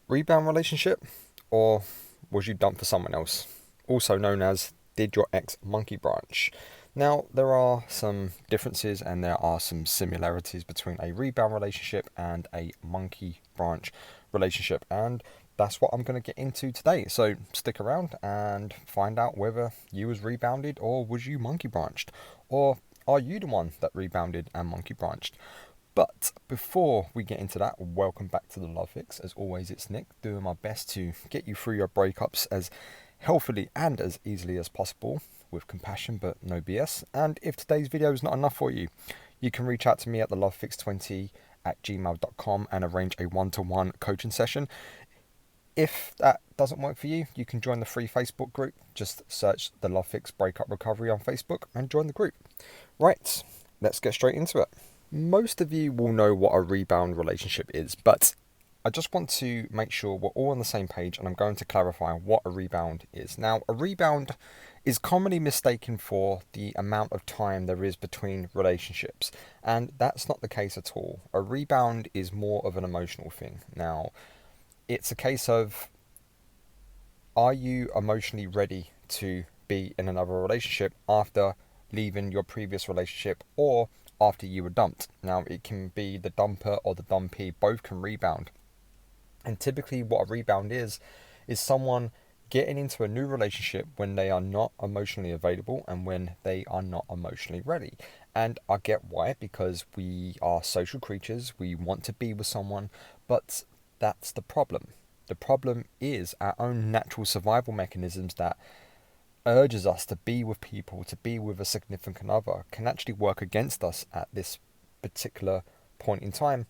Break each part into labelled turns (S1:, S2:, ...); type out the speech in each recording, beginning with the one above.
S1: Rebound relationship, or was you dumped for someone else? Also known as, did your ex monkey branch? Now, there are some differences and there are some similarities between a rebound relationship and a monkey branch relationship, and that's what I'm going to get into today. So stick around and find out whether you was rebounded or was you monkey branched, or are you the one that rebounded and monkey branched? But before we get into that, welcome back to the Love Fix. As always, it's Nick, doing my best to get you through your breakups as healthily and as easily as possible, with compassion but no BS. And if today's video is not enough for you, you can reach out to me at thelovefix20@gmail.com and arrange a one-to-one coaching session. If that doesn't work for you, you can join the free Facebook group. Just search the Love Fix Breakup Recovery on Facebook and join the group. Right, let's get straight into it. Most of you will know what a rebound relationship is, but I just want to make sure we're all on the same page, and I'm going to clarify what a rebound is. Now, a rebound is commonly mistaken for the amount of time there is between relationships, and that's not the case at all. A rebound is more of an emotional thing. Now, it's a case of, are you emotionally ready to be in another relationship after leaving your previous relationship, or after you were dumped? Now, it can be the dumper or the dumpee, both can rebound. And typically what a rebound is someone getting into a new relationship when they are not emotionally available and when they are not emotionally ready. And I get why, because we are social creatures, we want to be with someone, but that's the problem. The problem is our own natural survival mechanisms that urges us to be with people, to be with a significant other, can actually work against us at this particular point in time,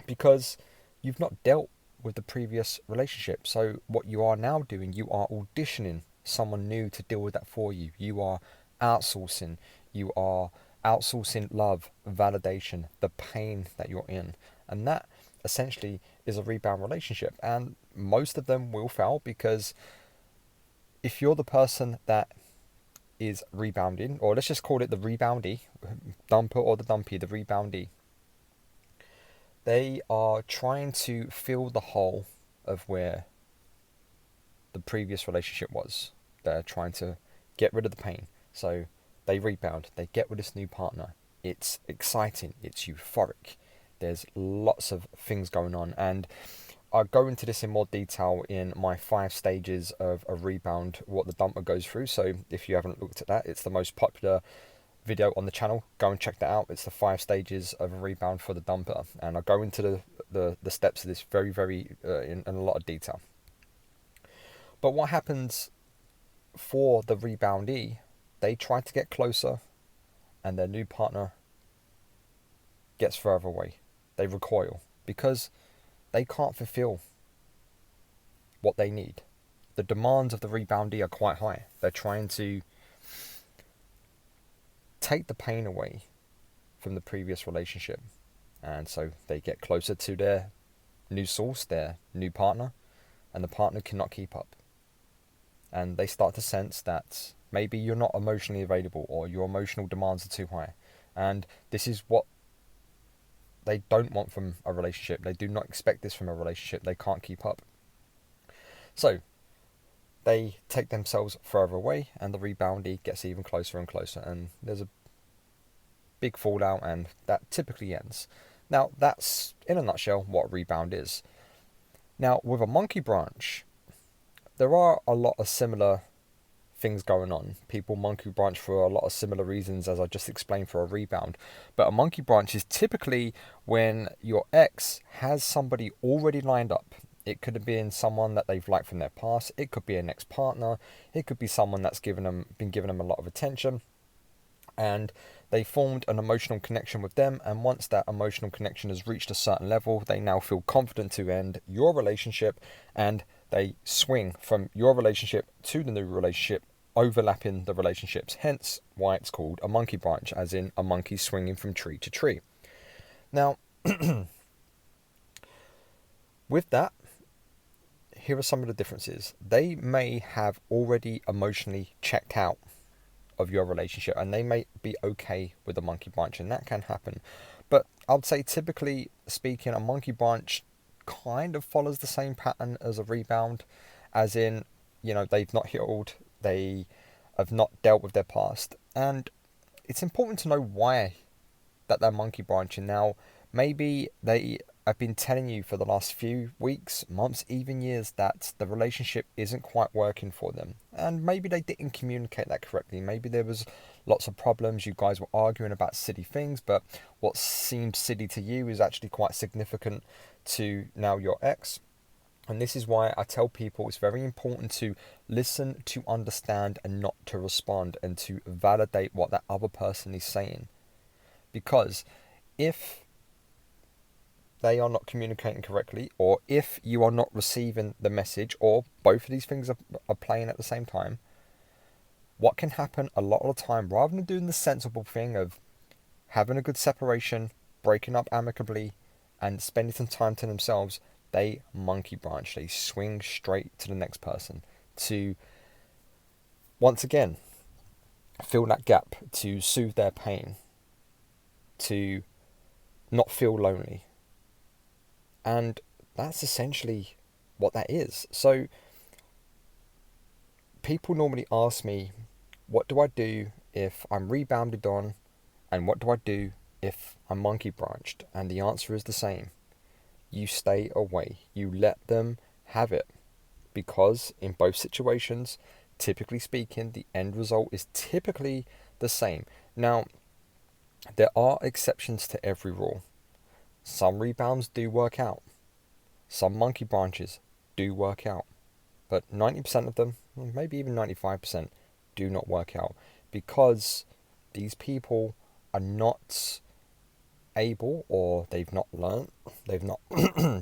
S1: because you've not dealt with the previous relationship. So what you are now doing, you are auditioning someone new to deal with that for you. You are outsourcing. You are outsourcing love, validation, the pain that you're in. And that essentially is a rebound relationship. And most of them will fail, because if you're the person that is rebounding, or let's just call it the reboundee, dumper or the dumpee, the reboundee, they are trying to fill the hole of where the previous relationship was. They're trying to get rid of the pain. So they rebound, they get with this new partner. It's exciting, it's euphoric. There's lots of things going on, and I'll go into this in more detail in my 5 stages of a rebound, what the dumper goes through. So if you haven't looked at that, it's the most popular video on the channel. Go and check that out. It's the 5 stages of a rebound for the dumper. And I'll go into the steps of this very in a lot of detail. But what happens for the reboundee, they try to get closer and their new partner gets further away. They recoil because they can't fulfill what they need. The demands of the reboundee are quite high. They're trying to take the pain away from the previous relationship. And so they get closer to their new source, their new partner, and the partner cannot keep up. And they start to sense that maybe you're not emotionally available, or your emotional demands are too high. And this is what they don't want from a relationship. They do not expect this from a relationship. They can't keep up. So they take themselves further away, and the reboundee gets even closer and closer, and there's a big fallout, and that typically ends. Now, that's in a nutshell what a rebound is. Now, with a monkey branch, there are a lot of similar things going on. People monkey branch for a lot of similar reasons, as I just explained for a rebound. But a monkey branch is typically when your ex has somebody already lined up. It could have been someone that they've liked from their past. It could be an ex-partner. It could be someone that's been giving them a lot of attention, and they formed an emotional connection with them. And once that emotional connection has reached a certain level, they now feel confident to end your relationship, and they swing from your relationship to the new relationship, overlapping the relationships. Hence why it's called a monkey branch, as in a monkey swinging from tree to tree. Now, with that, here are some of the differences. They may have already emotionally checked out of your relationship, and they may be okay with a monkey branch, and that can happen. But I'd say, typically speaking, a monkey branch kind of follows the same pattern as a rebound, as in, they've not healed, they have not dealt with their past. And it's important to know why that they're monkey branching. Now, maybe they have been telling you for the last few weeks, months, even years that the relationship isn't quite working for them. And maybe they didn't communicate that correctly. Maybe there was lots of problems. You guys were arguing about silly things, but what seemed silly to you is actually quite significant to now your ex. And this is why I tell people it's very important to listen, to understand, and not to respond, and to validate what that other person is saying. Because if they are not communicating correctly, or if you are not receiving the message, or both of these things are playing at the same time, what can happen a lot of the time, rather than doing the sensible thing of having a good separation, breaking up amicably, and spending some time to themselves, they monkey branch. They swing straight to the next person to, once again, fill that gap, to soothe their pain, to not feel lonely. And that's essentially what that is. So people normally ask me, what do I do if I'm rebounded on, and what do I do if I'm monkey branched? And the answer is the same. You stay away. You let them have it. Because in both situations, typically speaking, the end result is typically the same. Now, there are exceptions to every rule. Some rebounds do work out. Some monkey branches do work out. But 90% of them, maybe even 95%, do not work out. Because these people are not able, or they've not learnt, they've not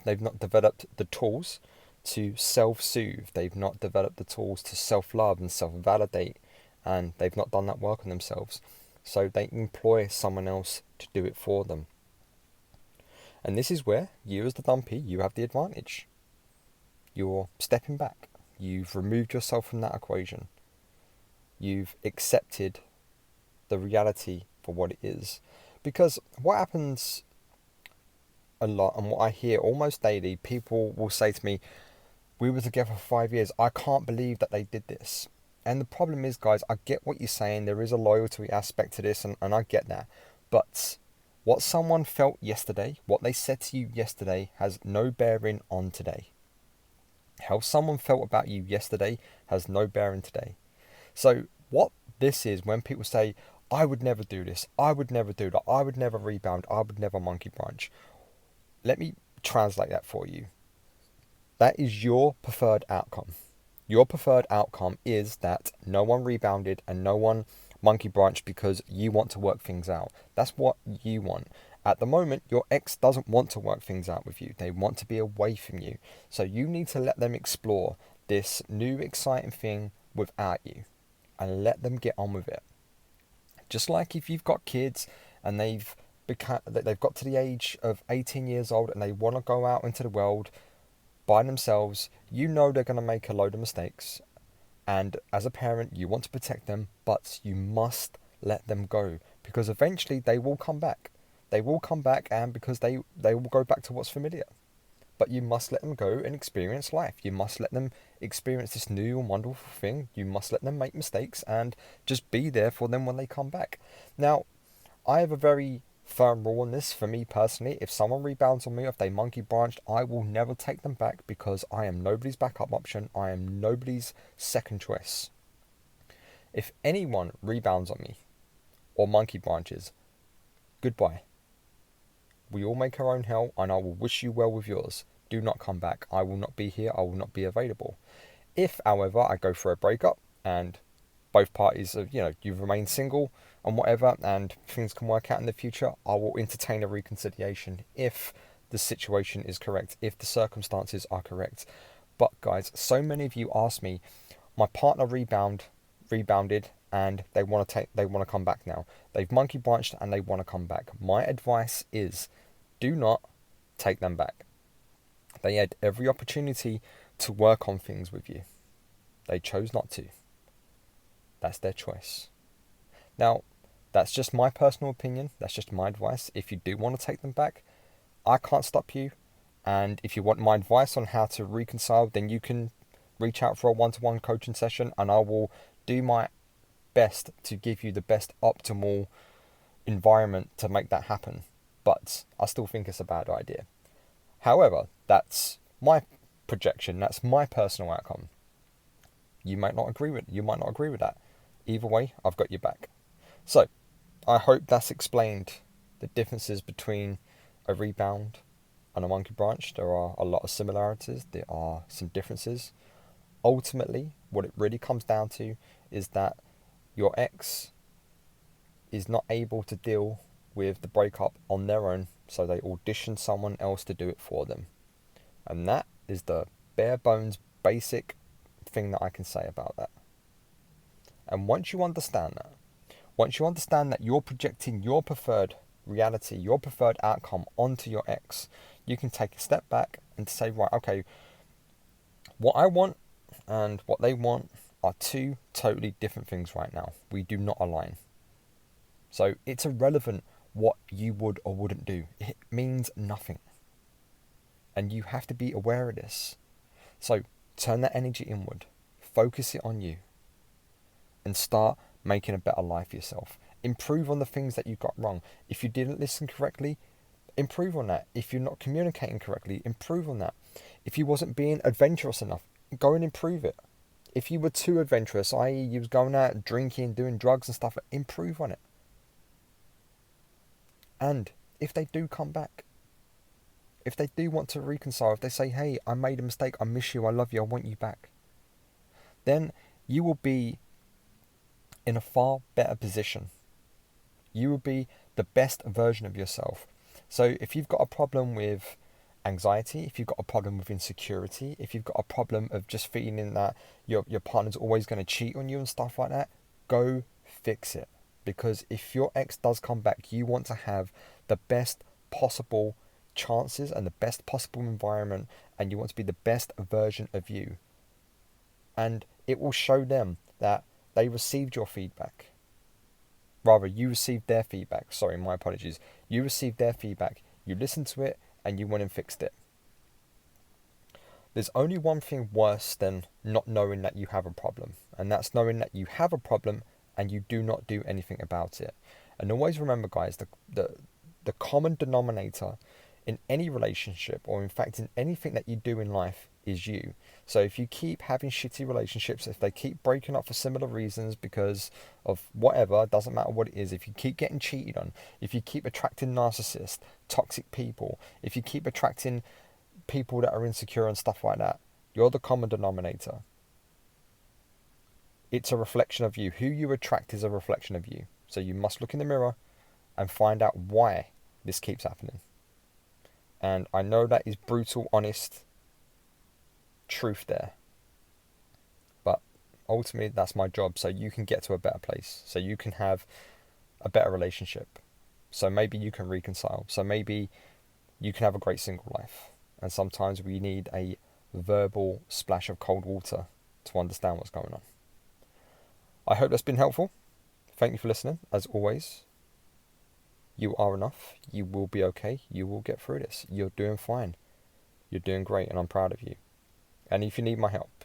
S1: they've not developed the tools to self-soothe. They've not developed the tools to self-love and self-validate, and they've not done that work on themselves. So they employ someone else to do it for them. And this is where you, as the dumpy, you have the advantage. You're stepping back. You've removed yourself from that equation. You've accepted the reality for what it is. Because what happens a lot, and what I hear almost daily, people will say to me, we were together for 5 years, I can't believe that they did this. And the problem is, guys, I get what you're saying, there is a loyalty aspect to this, and I get that. But what someone felt yesterday, what they said to you yesterday, has no bearing on today. How someone felt about you yesterday has no bearing today. So what this is, when people say, I would never do this, I would never do that, I would never rebound, I would never monkey branch. Let me translate that for you. That is your preferred outcome. Your preferred outcome is that no one rebounded and no one monkey branched because you want to work things out. That's what you want. At the moment, your ex doesn't want to work things out with you. They want to be away from you. So you need to let them explore this new exciting thing without you, and let them get on with it. Just like if you've got kids and they've got to the age of 18 years old and they want to go out into the world by themselves, you know they're going to make a load of mistakes. And as a parent, you want to protect them, but you must let them go, because eventually they will come back. They will come back, and because they will go back to what's familiar. But you must let them go and experience life. You must let them experience this new and wonderful thing. You must let them make mistakes and just be there for them when they come back. Now, I have a very firm rule on this. For me personally, if someone rebounds on me, if they monkey branched, I will never take them back, because I am nobody's backup option. I am nobody's second choice. If anyone rebounds on me or monkey branches, goodbye. We all make our own hell, and I will wish you well with yours. Do not come back. I will not be here. I will not be available. If, however, I go for a breakup and both parties, you've remained single and whatever, and things can work out in the future, I will entertain a reconciliation if the situation is correct, if the circumstances are correct. But guys, so many of you ask me, my partner rebounded, and they want to come back now. They've monkey branched and they want to come back. My advice is, do not take them back. They had every opportunity to work on things with you. They chose not to. That's their choice. Now, that's just my personal opinion. That's just my advice. If you do want to take them back, I can't stop you, And if you want my advice on how to reconcile, then you can reach out for a one-to-one coaching session, and I will do my best to give you the best optimal environment to make that happen. But I still think it's a bad idea. However, that's my projection, that's my personal outcome. You might not agree with that. Either way, I've got your back. So, I hope that's explained the differences between a rebound and a monkey branch. There are a lot of similarities, there are some differences. Ultimately, what it really comes down to is that your ex is not able to deal with the breakup on their own, so they audition someone else to do it for them. And that is the bare bones basic thing that I can say about that. And once you understand that you're projecting your preferred reality, your preferred outcome onto your ex, you can take a step back and say, right, okay, what I want and what they want are two totally different things right now. We do not align. So it's irrelevant what you would or wouldn't do. It means nothing. And you have to be aware of this. So turn that energy inward. Focus it on you. And start making a better life for yourself. Improve on the things that you got wrong. If you didn't listen correctly, improve on that. If you're not communicating correctly, improve on that. If you wasn't being adventurous enough, go and improve it. If you were too adventurous, i.e. you was going out drinking, doing drugs and stuff, improve on it. And if they do come back, if they do want to reconcile, if they say, hey, I made a mistake, I miss you, I love you, I want you back, then you will be in a far better position. You will be the best version of yourself. So if you've got a problem with anxiety, if you've got a problem with insecurity, if you've got a problem of just feeling that your partner's always going to cheat on you and stuff like that, go fix it. Because if your ex does come back, you want to have the best possible chances and the best possible environment, and you want to be the best version of you. And it will show them that they received your feedback. Rather, you received their feedback. Sorry, my apologies. You received their feedback, you listened to it, and you went and fixed it. There's only one thing worse than not knowing that you have a problem, and that's knowing that you have a problem and you do not do anything about it. And always remember, guys, the common denominator in any relationship, or in fact in anything that you do in life, is you. So if you keep having shitty relationships, if they keep breaking up for similar reasons because of whatever, doesn't matter what it is, if you keep getting cheated on, if you keep attracting narcissists, toxic people, if you keep attracting people that are insecure and stuff like that, you're the common denominator. It's a reflection of you. Who you attract is a reflection of you. So you must look in the mirror and find out why this keeps happening. And I know that is brutal, honest truth there. But ultimately, that's my job. So you can get to a better place. So you can have a better relationship. So maybe you can reconcile. So maybe you can have a great single life. And sometimes we need a verbal splash of cold water to understand what's going on. I hope that's been helpful. Thank you for listening. As always, you are enough. You will be okay. You will get through this. You're doing fine. You're doing great, and I'm proud of you. And if you need my help,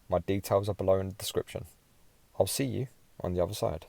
S1: my details are below in the description. I'll see you on the other side.